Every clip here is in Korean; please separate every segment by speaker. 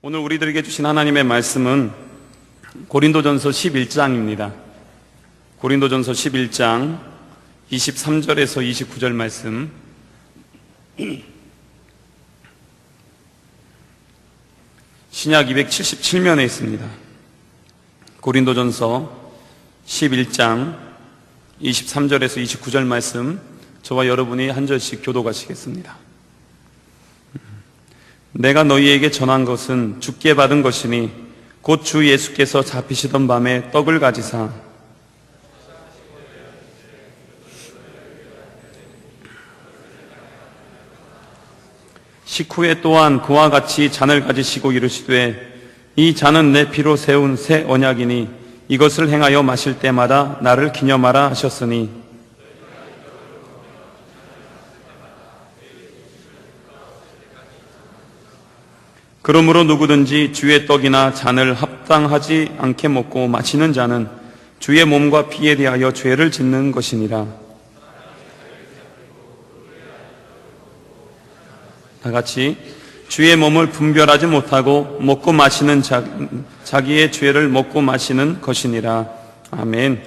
Speaker 1: 오늘 우리들에게 주신 하나님의 말씀은 고린도전서 11장입니다. 고린도전서 11장 23절에서 29절 말씀. 신약 277면에 있습니다. 고린도전서 11장 23절에서 29절 말씀, 저와 여러분이 한 절씩 교독하시겠습니다. 내가 너희에게 전한 것은 주께 받은 것이니 곧 주 예수께서 잡히시던 밤에 떡을 가지사 식후에 또한 그와 같이 잔을 가지시고 이르시되 이 잔은 내 피로 세운 새 언약이니 이것을 행하여 마실 때마다 나를 기념하라 하셨으니 그러므로 누구든지 주의 떡이나 잔을 합당하지 않게 먹고 마시는 자는 주의 몸과 피에 대하여 죄를 짓는 것이니라. 다 같이 주의 몸을 분별하지 못하고 먹고 마시는 자기의 죄를 먹고 마시는 것이니라. 아멘.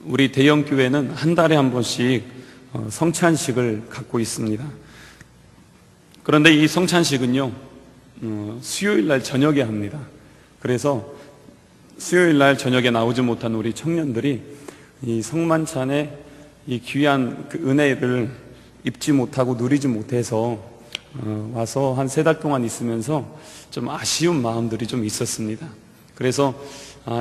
Speaker 1: 우리 대형교회는 한 달에 한 번씩 성찬식을 갖고 있습니다. 그런데 이 성찬식은요, 수요일 날 저녁에 합니다. 그래서 수요일 날 저녁에 나오지 못한 우리 청년들이 이 성만찬의 이 귀한 그 은혜를 입지 못하고 누리지 못해서 와서 한 3달 동안 있으면서 좀 아쉬운 마음들이 좀 있었습니다. 그래서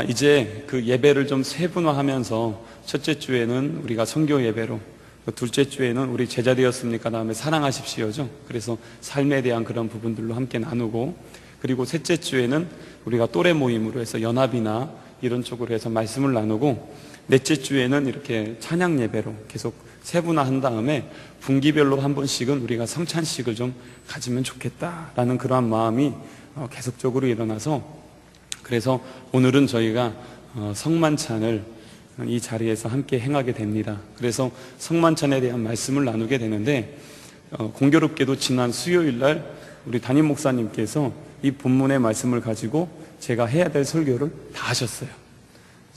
Speaker 1: 이제 그 예배를 좀 세분화하면서 첫째 주에는 우리가 선교 예배로, 둘째 주에는 우리 제자 되었습니까? 다음에 사랑하십시오죠. 그래서 삶에 대한 그런 부분들로 함께 나누고, 그리고 셋째 주에는 우리가 또래 모임으로 해서 연합이나 이런 쪽으로 해서 말씀을 나누고, 넷째 주에는 이렇게 찬양 예배로 계속 세분화한 다음에 분기별로 한 번씩은 우리가 성찬식을 좀 가지면 좋겠다라는 그러한 마음이 계속적으로 일어나서, 그래서 오늘은 저희가 성만찬을 이 자리에서 함께 행하게 됩니다. 그래서 성만찬에 대한 말씀을 나누게 되는데, 공교롭게도 지난 수요일 날 우리 담임 목사님께서 이 본문의 말씀을 가지고 제가 해야 될 설교를 다 하셨어요.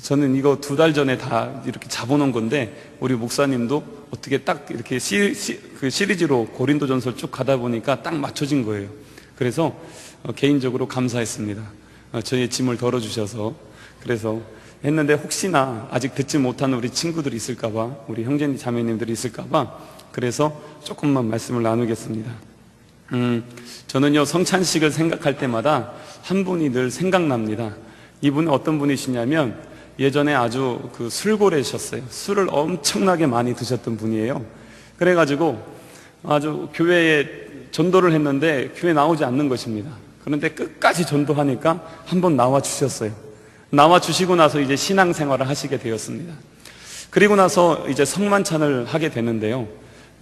Speaker 1: 저는 이거 2달 전에 다 이렇게 잡아놓은 건데, 우리 목사님도 어떻게 딱 이렇게 그 시리즈로 고린도전서를 쭉 가다 보니까 딱 맞춰진 거예요. 그래서 개인적으로 감사했습니다. 저의 짐을 덜어주셔서. 그래서 했는데, 혹시나 아직 듣지 못한 우리 친구들이 있을까봐, 우리 형제님 자매님들이 있을까봐, 그래서 조금만 말씀을 나누겠습니다. 저는요, 성찬식을 생각할 때마다 한 분이 늘 생각납니다. 이분은 어떤 분이시냐면 예전에 아주 그 술고래셨어요. 술을 엄청나게 많이 드셨던 분이에요. 그래가지고 아주 교회에 전도를 했는데 교회에 나오지 않는 것입니다. 그런데 끝까지 전도하니까 한번 나와 주셨어요. 나와 주시고 나서 이제 신앙생활을 하시게 되었습니다. 그리고 나서 이제 성만찬을 하게 되는데요,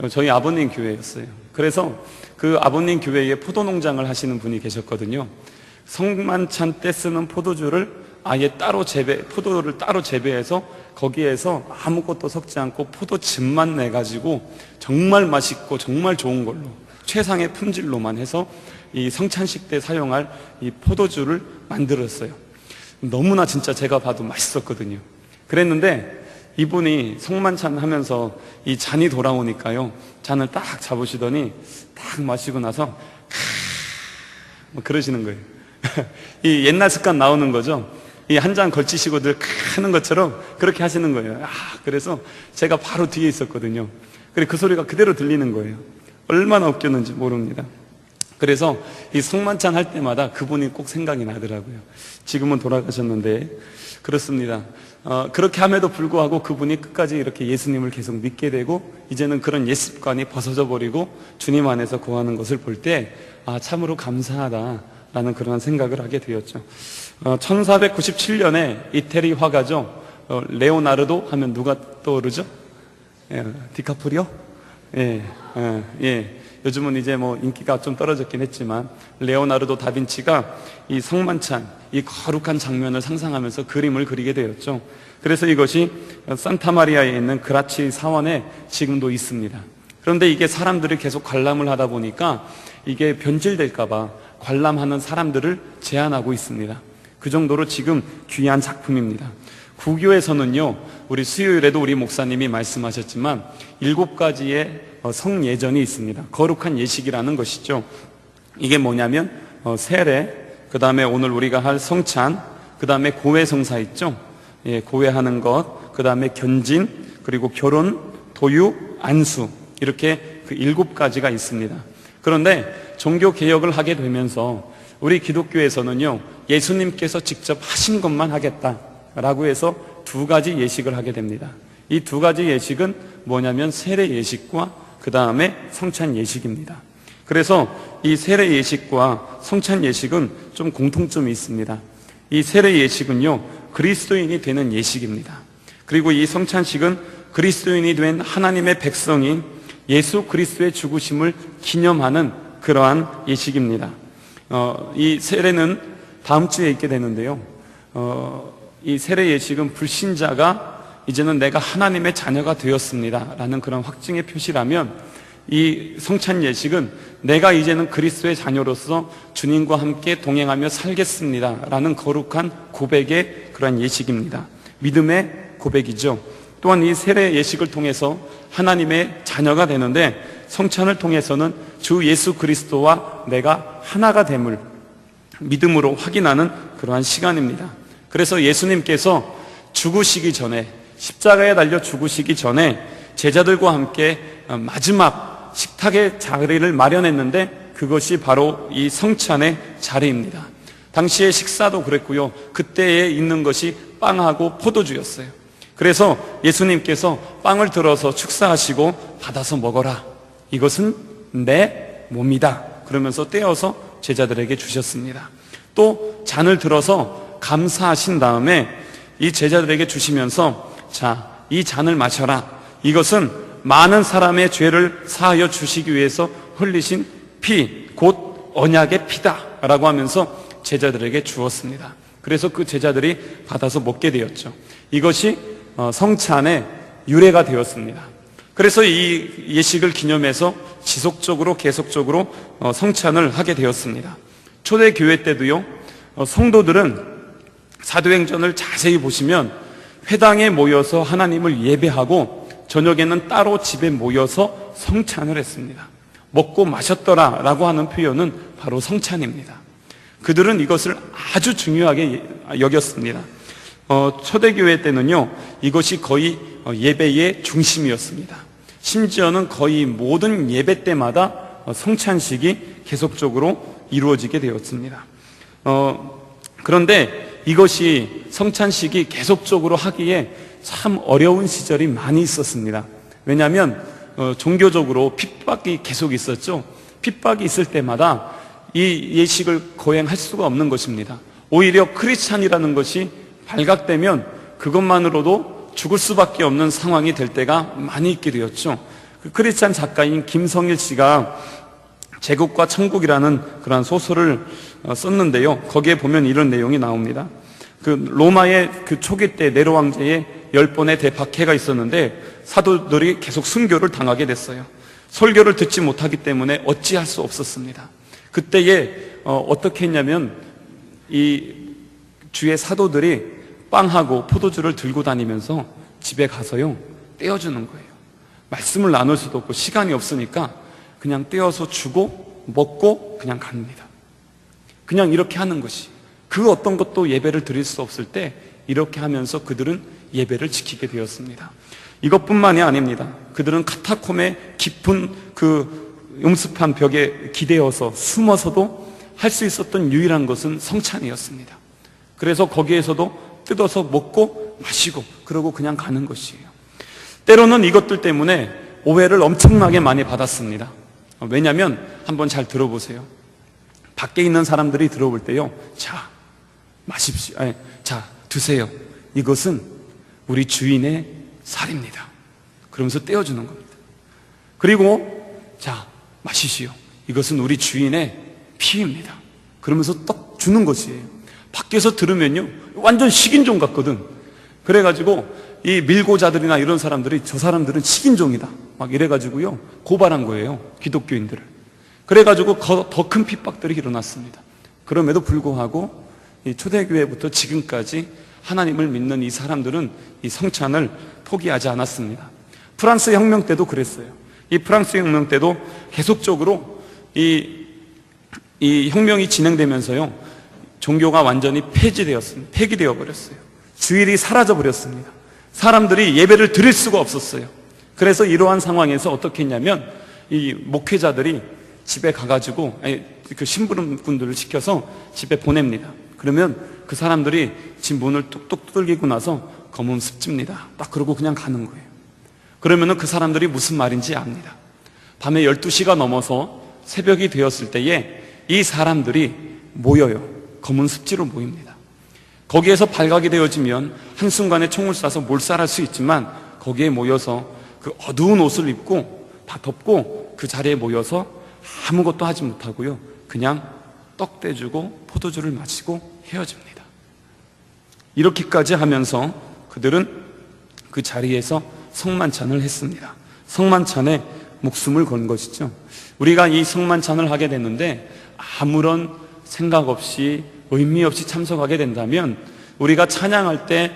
Speaker 1: 저희 아버님 교회였어요. 그래서 그 아버님 교회에 포도농장을 하시는 분이 계셨거든요. 성만찬 때 쓰는 포도주를 아예 포도를 따로 재배해서 거기에서 아무것도 섞지 않고 포도즙만 내가지고 정말 맛있고 정말 좋은 걸로, 최상의 품질로만 해서 이 성찬식 때 사용할 이 포도주를 만들었어요. 너무나 진짜 제가 봐도 맛있었거든요. 그랬는데 이분이 성만찬 하면서 이 잔이 돌아오니까요, 잔을 딱 잡으시더니 딱 마시고 나서 뭐 그러시는 거예요. 이 옛날 습관 나오는 거죠. 이 한 잔 걸치시고들 하는 것처럼 그렇게 하시는 거예요. 그래서 제가 바로 뒤에 있었거든요. 그래, 그 소리가 그대로 들리는 거예요. 얼마나 웃겼는지 모릅니다. 그래서 이 성만찬 할 때마다 그분이 꼭 생각이 나더라고요. 지금은 돌아가셨는데 그렇습니다. 그렇게 함에도 불구하고 그분이 끝까지 이렇게 예수님을 계속 믿게 되고, 이제는 그런 옛 습관이 벗어져 버리고 주님 안에서 거하는 것을 볼 때 참으로 감사하다라는 그런 생각을 하게 되었죠. 1497년에 이태리 화가죠, 레오나르도 하면 누가 떠오르죠? 디카프리오? 요즘은 이제 뭐 인기가 좀 떨어졌긴 했지만, 레오나르도 다빈치가 이 성만찬, 이 거룩한 장면을 상상하면서 그림을 그리게 되었죠. 그래서 이것이 산타마리아에 있는 그라치 사원에 지금도 있습니다. 그런데 이게 사람들이 계속 관람을 하다 보니까 이게 변질될까봐 관람하는 사람들을 제한하고 있습니다. 그 정도로 지금 귀한 작품입니다. 구교에서는요, 우리 수요일에도 우리 목사님이 말씀하셨지만 7가지의 성예전이 있습니다. 거룩한 예식이라는 것이죠. 이게 뭐냐면 세례, 그 다음에 오늘 우리가 할 성찬, 그 다음에 고해성사 있죠. 예, 고해하는 것, 그 다음에 견진, 그리고 결혼, 도유, 안수, 이렇게 그 7가지가 있습니다. 그런데 종교개혁을 하게 되면서 우리 기독교에서는요, 예수님께서 직접 하신 것만 하겠다라고 해서 2가지 예식을 하게 됩니다. 이 2가지 예식은 뭐냐면 세례 예식과 그 다음에 성찬 예식입니다. 그래서 이 세례 예식과 성찬 예식은 좀 공통점이 있습니다. 이 세례 예식은요, 그리스도인이 되는 예식입니다. 그리고 이 성찬식은 그리스도인이 된 하나님의 백성인 예수 그리스도의 죽으심을 기념하는 그러한 예식입니다. 이 세례는 다음 주에 있게 되는데요, 이 세례 예식은 불신자가 이제는 내가 하나님의 자녀가 되었습니다 라는 그런 확증의 표시라면, 이 성찬 예식은 내가 이제는 그리스도의 자녀로서 주님과 함께 동행하며 살겠습니다 라는 거룩한 고백의 그러한 예식입니다. 믿음의 고백이죠. 또한 이 세례 예식을 통해서 하나님의 자녀가 되는데, 성찬을 통해서는 주 예수 그리스도와 내가 하나가 됨을 믿음으로 확인하는 그러한 시간입니다. 그래서 예수님께서 죽으시기 전에, 십자가에 달려 죽으시기 전에 제자들과 함께 마지막 식탁의 자리를 마련했는데, 그것이 바로 이 성찬의 자리입니다. 당시의 식사도 그랬고요, 그때에 있는 것이 빵하고 포도주였어요. 그래서 예수님께서 빵을 들어서 축사하시고 받아서 먹어라, 이것은 내 몸이다 그러면서 떼어서 제자들에게 주셨습니다. 또 잔을 들어서 감사하신 다음에 이 제자들에게 주시면서, 자, 이 잔을 마셔라, 이것은 많은 사람의 죄를 사하여 주시기 위해서 흘리신 피, 곧 언약의 피다 라고 하면서 제자들에게 주었습니다. 그래서 그 제자들이 받아서 먹게 되었죠. 이것이 성찬의 유래가 되었습니다. 그래서 이 예식을 기념해서 지속적으로 계속적으로 성찬을 하게 되었습니다. 초대교회 때도요, 성도들은 사도행전을 자세히 보시면 회당에 모여서 하나님을 예배하고 저녁에는 따로 집에 모여서 성찬을 했습니다. 먹고 마셨더라 라고 하는 표현은 바로 성찬입니다. 그들은 이것을 아주 중요하게 여겼습니다. 초대교회 때는요, 이것이 거의 예배의 중심이었습니다. 심지어는 거의 모든 예배 때마다 성찬식이 계속적으로 이루어지게 되었습니다. 그런데 이것이 성찬식이 계속적으로 하기에 참 어려운 시절이 많이 있었습니다. 왜냐하면 종교적으로 핍박이 계속 있었죠. 핍박이 있을 때마다 이 예식을 거행할 수가 없는 것입니다. 오히려 크리스찬이라는 것이 발각되면 그것만으로도 죽을 수밖에 없는 상황이 될 때가 많이 있게 되었죠. 그 크리스찬 작가인 김성일 씨가 제국과 천국이라는 그런 소설을 썼는데요, 거기에 보면 이런 내용이 나옵니다. 그 로마의 그 초기 때 네로 황제의 10번의 대박해가 있었는데 사도들이 계속 순교를 당하게 됐어요. 설교를 듣지 못하기 때문에 어찌할 수 없었습니다. 그때에 어떻게 했냐면 이 주의 사도들이 빵하고 포도주를 들고 다니면서 집에 가서요, 떼어주는 거예요. 말씀을 나눌 수도 없고 시간이 없으니까 그냥 떼어서 주고 먹고 그냥 갑니다. 그냥 이렇게 하는 것이, 그 어떤 것도 예배를 드릴 수 없을 때 이렇게 하면서 그들은 예배를 지키게 되었습니다. 이것뿐만이 아닙니다. 그들은 카타콤의 깊은 그 음습한 벽에 기대어서 숨어서도 할 수 있었던 유일한 것은 성찬이었습니다. 그래서 거기에서도 뜯어서 먹고 마시고 그러고 그냥 가는 것이에요. 때로는 이것들 때문에 오해를 엄청나게 많이 받았습니다. 왜냐하면 한번 잘 들어보세요. 밖에 있는 사람들이 들어볼 때요, 자, 마십시오. 아니, 자, 드세요. 이것은 우리 주인의 살입니다. 그러면서 떼어주는 겁니다. 그리고 자, 마시시오. 이것은 우리 주인의 피입니다. 그러면서 딱 주는 것이에요. 밖에서 들으면요, 완전 식인종 같거든. 그래가지고 이 밀고자들이나 이런 사람들이 저 사람들은 식인종이다 막 이래가지고요 고발한 거예요, 기독교인들을. 그래가지고 더 큰 핍박들이 일어났습니다. 그럼에도 불구하고 이 초대교회부터 지금까지 하나님을 믿는 이 사람들은 이 성찬을 포기하지 않았습니다. 프랑스 혁명 때도 그랬어요. 이 프랑스 혁명 때도 계속적으로 이 혁명이 진행되면서요, 종교가 완전히 폐기되어 버렸어요. 주일이 사라져 버렸습니다. 사람들이 예배를 드릴 수가 없었어요. 그래서 이러한 상황에서 어떻게 했냐면, 이 목회자들이 집에 가가지고 그 심부름꾼들을 시켜서 집에 보냅니다. 그러면 그 사람들이 집 문을 뚝뚝 두들기고 나서 검은 습집니다. 딱 그러고 그냥 가는 거예요. 그러면은 그 사람들이 무슨 말인지 압니다. 밤에 12시가 넘어서 새벽이 되었을 때에 이 사람들이 모여요. 검은 습지로 모입니다. 거기에서 발각이 되어지면 한순간에 총을 쏴서 몰살할 수 있지만, 거기에 모여서 그 어두운 옷을 입고 다 덮고 그 자리에 모여서 아무것도 하지 못하고요, 그냥 떡 떼주고 포도주를 마시고 헤어집니다. 이렇게까지 하면서 그들은 그 자리에서 성만찬을 했습니다. 성만찬에 목숨을 건 것이죠. 우리가 이 성만찬을 하게 됐는데 아무런 생각 없이 의미 없이 참석하게 된다면, 우리가 찬양할 때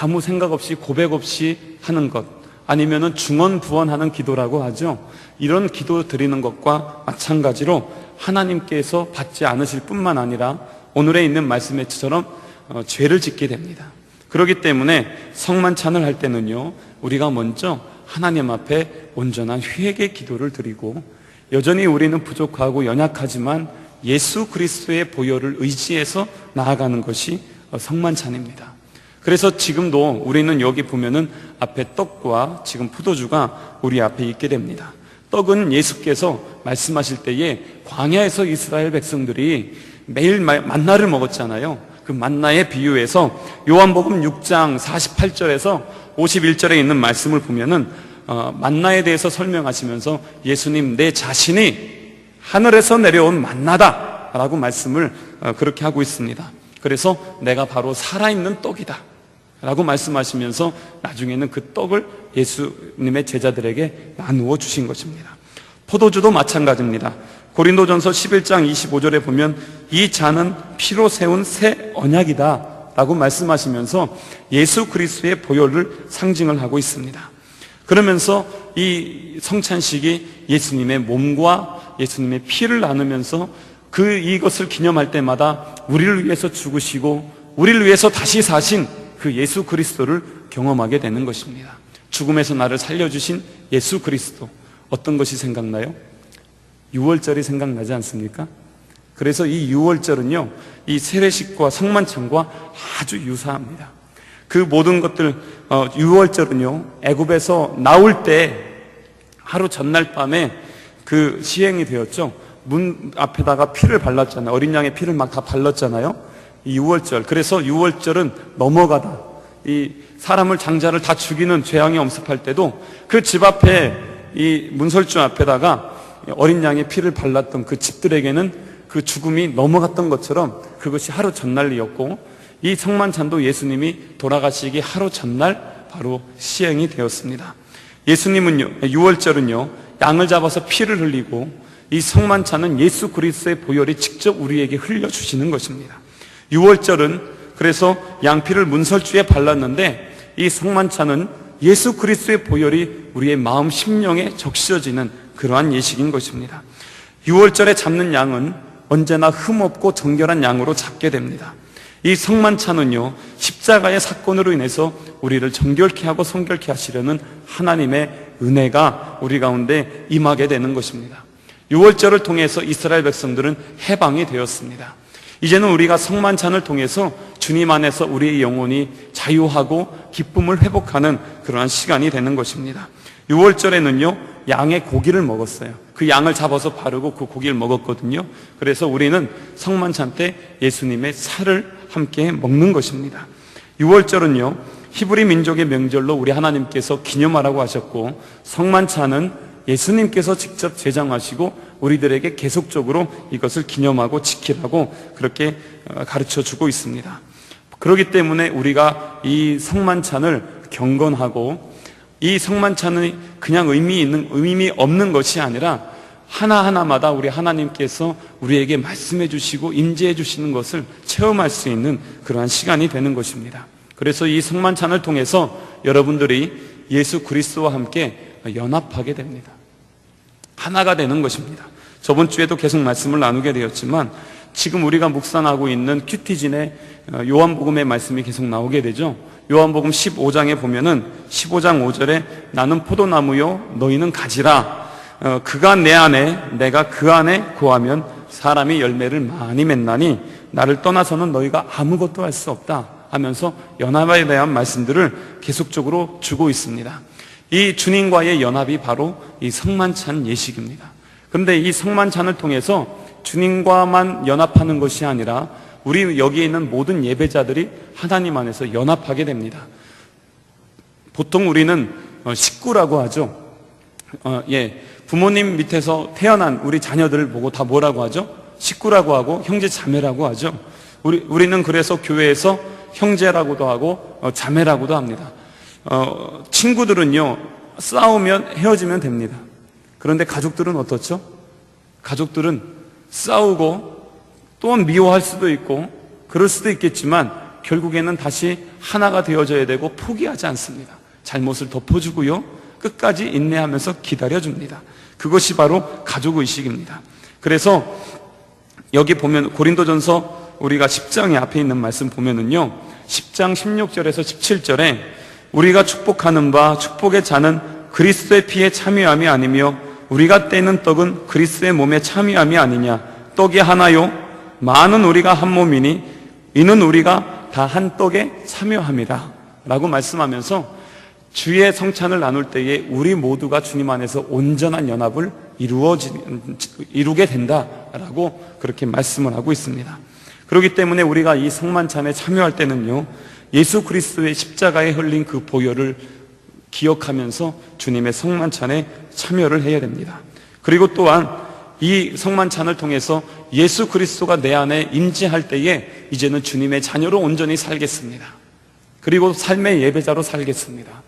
Speaker 1: 아무 생각 없이 고백 없이 하는 것, 아니면은 중언부언하는 기도라고 하죠. 이런 기도 드리는 것과 마찬가지로 하나님께서 받지 않으실 뿐만 아니라 오늘에 있는 말씀처럼 죄를 짓게 됩니다. 그렇기 때문에 성만찬을 할 때는요, 우리가 먼저 하나님 앞에 온전한 회개 기도를 드리고, 여전히 우리는 부족하고 연약하지만 예수 그리스도의 보혈을 의지해서 나아가는 것이 성만찬입니다. 그래서 지금도 우리는 여기 보면은 앞에 떡과 지금 포도주가 우리 앞에 있게 됩니다. 떡은 예수께서 말씀하실 때에 광야에서 이스라엘 백성들이 매일 만나를 먹었잖아요. 그 만나의 비유에서 요한복음 6장 48절에서 51절에 있는 말씀을 보면은 만나에 대해서 설명하시면서 예수님, 내 자신이 하늘에서 내려온 만나다 라고 말씀을 그렇게 하고 있습니다. 그래서 내가 바로 살아있는 떡이다 라고 말씀하시면서 나중에는 그 떡을 예수님의 제자들에게 나누어 주신 것입니다. 포도주도 마찬가지입니다. 고린도전서 11장 25절에 보면 이 잔은 피로 세운 새 언약이다 라고 말씀하시면서 예수 그리스도의 보혈을 상징을 하고 있습니다. 그러면서 이 성찬식이 예수님의 몸과 예수님의 피를 나누면서 이것을 기념할 때마다 우리를 위해서 죽으시고 우리를 위해서 다시 사신 그 예수 그리스도를 경험하게 되는 것입니다. 죽음에서 나를 살려주신 예수 그리스도. 어떤 것이 생각나요? 유월절이 생각나지 않습니까? 그래서 이 유월절은요, 이 세례식과 성만찬과 아주 유사합니다. 그 모든 것들, 유월절은요, 애굽에서 나올 때 하루 전날 밤에 그 시행이 되었죠. 문 앞에다가 피를 발랐잖아요. 어린 양의 피를 막 다 발랐잖아요. 이 유월절. 그래서 유월절은 넘어가다. 이 사람을, 장자를 다 죽이는 재앙이 엄습할 때도 그 집 앞에, 이 문설주 앞에다가 어린 양의 피를 발랐던 그 집들에게는 그 죽음이 넘어갔던 것처럼 그것이 하루 전날이었고, 이 성만찬도 예수님이 돌아가시기 하루 전날 바로 시행이 되었습니다. 예수님은요, 유월절은요, 양을 잡아서 피를 흘리고, 이 성만찬은 예수 그리스도의 보혈이 직접 우리에게 흘려주시는 것입니다. 유월절은 그래서 양피를 문설주에 발랐는데, 이 성만찬은 예수 그리스도의 보혈이 우리의 마음 심령에 적셔지는 그러한 예식인 것입니다. 유월절에 잡는 양은 언제나 흠없고 정결한 양으로 잡게 됩니다. 이 성만찬은요, 십자가의 사건으로 인해서 우리를 정결케 하고 성결케 하시려는 하나님의 은혜가 우리 가운데 임하게 되는 것입니다. 유월절을 통해서 이스라엘 백성들은 해방이 되었습니다. 이제는 우리가 성만찬을 통해서 주님 안에서 우리의 영혼이 자유하고 기쁨을 회복하는 그러한 시간이 되는 것입니다. 유월절에는요, 양의 고기를 먹었어요. 그 양을 잡아서 바르고 그 고기를 먹었거든요. 그래서 우리는 성만찬 때 예수님의 살을 함께 먹는 것입니다. 유월절은요, 히브리 민족의 명절로 우리 하나님께서 기념하라고 하셨고, 성만찬은 예수님께서 직접 제정하시고 우리들에게 계속적으로 이것을 기념하고 지키라고 그렇게 가르쳐주고 있습니다. 그렇기 때문에 우리가 이 성만찬을 경건하고, 이 성만찬은 그냥 의미 없는 것이 아니라 하나하나마다 우리 하나님께서 우리에게 말씀해 주시고 임재해 주시는 것을 체험할 수 있는 그러한 시간이 되는 것입니다. 그래서 이 성만찬을 통해서 여러분들이 예수 그리스도와 함께 연합하게 됩니다. 하나가 되는 것입니다. 저번 주에도 계속 말씀을 나누게 되었지만 지금 우리가 묵상하고 있는 큐티진의 요한복음의 말씀이 계속 나오게 되죠. 요한복음 15장에 보면은 15장 5절에 나는 포도나무요 너희는 가지라. 그가 내 안에 내가 그 안에 거하면 사람이 열매를 많이 맺나니 나를 떠나서는 너희가 아무것도 할 수 없다 하면서 연합에 대한 말씀들을 계속적으로 주고 있습니다. 이 주님과의 연합이 바로 이 성만찬 예식입니다. 그런데 이 성만찬을 통해서 주님과만 연합하는 것이 아니라 우리 여기에 있는 모든 예배자들이 하나님 안에서 연합하게 됩니다. 보통 우리는 식구라고 하죠. 부모님 밑에서 태어난 우리 자녀들을 보고 다 뭐라고 하죠? 식구라고 하고 형제 자매라고 하죠. 우리는 그래서 교회에서 형제라고도 하고 자매라고도 합니다. 친구들은요 싸우면 헤어지면 됩니다. 그런데 가족들은 어떻죠? 가족들은 싸우고 또한 미워할 수도 있고 그럴 수도 있겠지만 결국에는 다시 하나가 되어져야 되고 포기하지 않습니다. 잘못을 덮어주고요 끝까지 인내하면서 기다려줍니다. 그것이 바로 가족의식입니다. 그래서 여기 보면 고린도전서 우리가 10장의 앞에 있는 말씀 보면은요 10장 16절에서 17절에 우리가 축복하는 바 축복의 잔은 그리스도의 피에 참여함이 아니며 우리가 떼는 떡은 그리스도의 몸에 참여함이 아니냐. 떡이 하나요 많은 우리가 한 몸이니 이는 우리가 다 한 떡에 참여함이라 라고 말씀하면서 주의 성찬을 나눌 때에 우리 모두가 주님 안에서 온전한 연합을 이루게 된다라고 그렇게 말씀을 하고 있습니다. 그렇기 때문에 우리가 이 성만찬에 참여할 때는요 예수 그리스도의 십자가에 흘린 그 보혈을 기억하면서 주님의 성만찬에 참여를 해야 됩니다. 그리고 또한 이 성만찬을 통해서 예수 그리스도가 내 안에 임재할 때에 이제는 주님의 자녀로 온전히 살겠습니다. 그리고 삶의 예배자로 살겠습니다.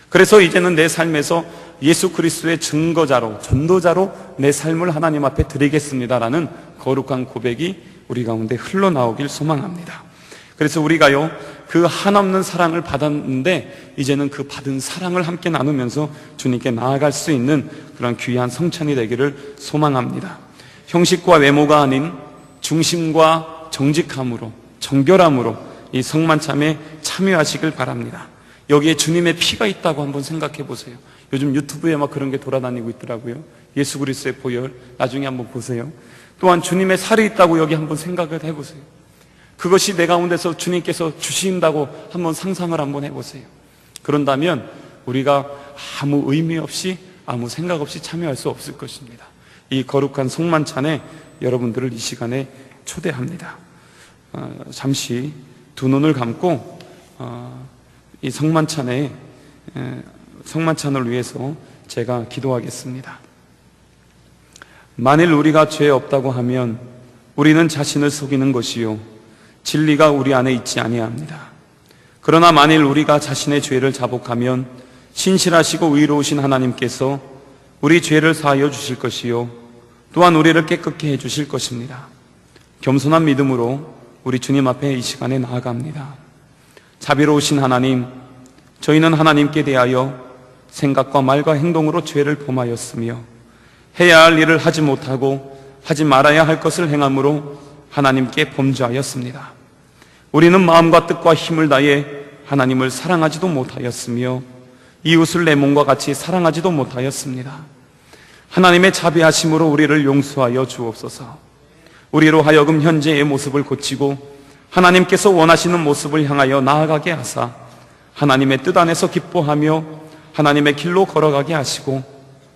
Speaker 1: 그래서 이제는 내 삶에서 예수 그리스도의 증거자로 전도자로 내 삶을 하나님 앞에 드리겠습니다라는 거룩한 고백이 우리 가운데 흘러나오길 소망합니다. 그래서 우리가요 그 한없는 사랑을 받았는데 이제는 그 받은 사랑을 함께 나누면서 주님께 나아갈 수 있는 그런 귀한 성찬이 되기를 소망합니다. 형식과 외모가 아닌 중심과 정직함으로 정결함으로 이 성만찬에 참여하시길 바랍니다. 여기에 주님의 피가 있다고 한번 생각해 보세요. 요즘 유튜브에 막 그런 게 돌아다니고 있더라고요. 예수 그리스도의 보혈 나중에 한번 보세요. 또한 주님의 살이 있다고 여기 한번 생각을 해보세요. 그것이 내 가운데서 주님께서 주신다고 한번 상상을 한번 해보세요. 그런다면 우리가 아무 의미 없이 아무 생각 없이 참여할 수 없을 것입니다. 이 거룩한 성만찬에 여러분들을 이 시간에 초대합니다. 잠시 두 눈을 감고 이 성만찬을 위해서 제가 기도하겠습니다. 만일 우리가 죄 없다고 하면 우리는 자신을 속이는 것이요 진리가 우리 안에 있지 아니합니다. 그러나 만일 우리가 자신의 죄를 자복하면 신실하시고 의로우신 하나님께서 우리 죄를 사하여 주실 것이요 또한 우리를 깨끗게 해주실 것입니다. 겸손한 믿음으로 우리 주님 앞에 이 시간에 나아갑니다. 자비로우신 하나님, 저희는 하나님께 대하여 생각과 말과 행동으로 죄를 범하였으며 해야 할 일을 하지 못하고 하지 말아야 할 것을 행함으로 하나님께 범죄하였습니다. 우리는 마음과 뜻과 힘을 다해 하나님을 사랑하지도 못하였으며 이웃을 내 몸과 같이 사랑하지도 못하였습니다. 하나님의 자비하심으로 우리를 용서하여 주옵소서. 우리로 하여금 현재의 모습을 고치고 하나님께서 원하시는 모습을 향하여 나아가게 하사 하나님의 뜻 안에서 기뻐하며 하나님의 길로 걸어가게 하시고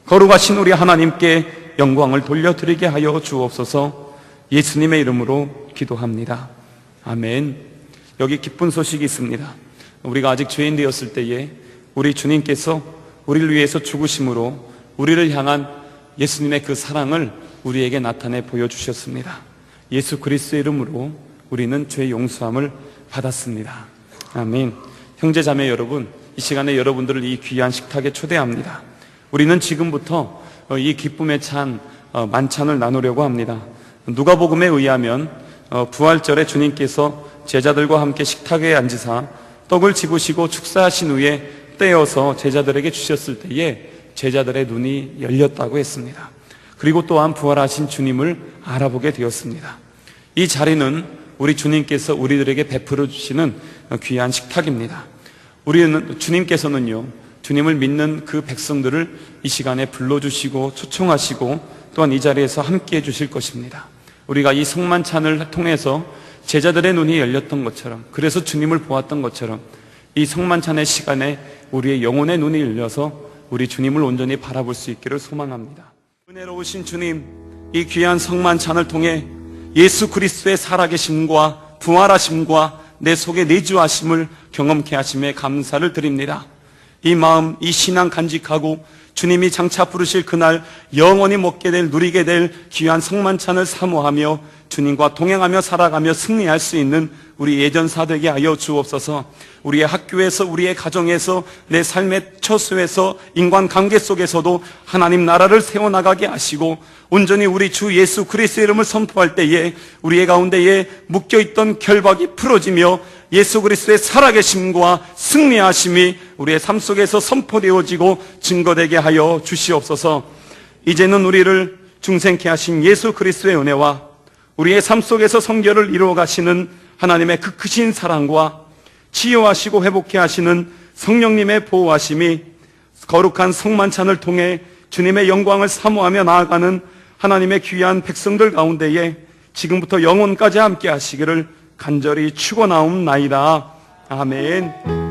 Speaker 1: 거룩하신 우리 하나님께 영광을 돌려드리게 하여 주옵소서. 예수님의 이름으로 기도합니다. 아멘. 여기 기쁜 소식이 있습니다. 우리가 아직 죄인 되었을 때에 우리 주님께서 우리를 위해서 죽으심으로 우리를 향한 예수님의 그 사랑을 우리에게 나타내 보여주셨습니다. 예수 그리스도의 이름으로 우리는 죄 용서함을 받았습니다. 아멘. 형제 자매 여러분, 이 시간에 여러분들을 이 귀한 식탁에 초대합니다. 우리는 지금부터 이 기쁨에 찬 만찬을 나누려고 합니다. 누가복음에 의하면 부활절에 주님께서 제자들과 함께 식탁에 앉으사 떡을 집으시고 축사하신 후에 떼어서 제자들에게 주셨을 때에 제자들의 눈이 열렸다고 했습니다. 그리고 또한 부활하신 주님을 알아보게 되었습니다. 이 자리는 우리 주님께서 우리들에게 베풀어 주시는 귀한 식탁입니다. 주님께서는요, 주님을 믿는 그 백성들을 이 시간에 불러주시고 초청하시고 또한 이 자리에서 함께 해주실 것입니다. 우리가 이 성만찬을 통해서 제자들의 눈이 열렸던 것처럼, 그래서 주님을 보았던 것처럼 이 성만찬의 시간에 우리의 영혼의 눈이 열려서 우리 주님을 온전히 바라볼 수 있기를 소망합니다. 은혜로우신 주님, 이 귀한 성만찬을 통해 예수 그리스도의 살아계심과 부활하심과 내 속에 내주하심을 경험케 하심에 감사를 드립니다. 이 마음, 이 신앙 간직하고 주님이 장차 부르실 그날 영원히 먹게 될, 누리게 될 귀한 성만찬을 사모하며 주님과 동행하며 살아가며 승리할 수 있는 우리 예전사 되게 하여 주옵소서. 우리의 학교에서, 우리의 가정에서, 내 삶의 처소에서, 인간관계 속에서도 하나님 나라를 세워나가게 하시고 온전히 우리 주 예수 그리스도의 이름을 선포할 때에 우리의 가운데에 묶여있던 결박이 풀어지며 예수 그리스도의 살아계심과 승리하심이 우리의 삶 속에서 선포되어지고 증거되게 하여 주시옵소서. 이제는 우리를 중생케 하신 예수 그리스도의 은혜와 우리의 삶 속에서 성결을 이루어 가시는 하나님의 그 크신 사랑과 치유하시고 회복케 하시는 성령님의 보호하심이 거룩한 성만찬을 통해 주님의 영광을 사모하며 나아가는 하나님의 귀한 백성들 가운데에 지금부터 영원까지 함께 하시기를 간절히 축원하옵나이다. 아멘.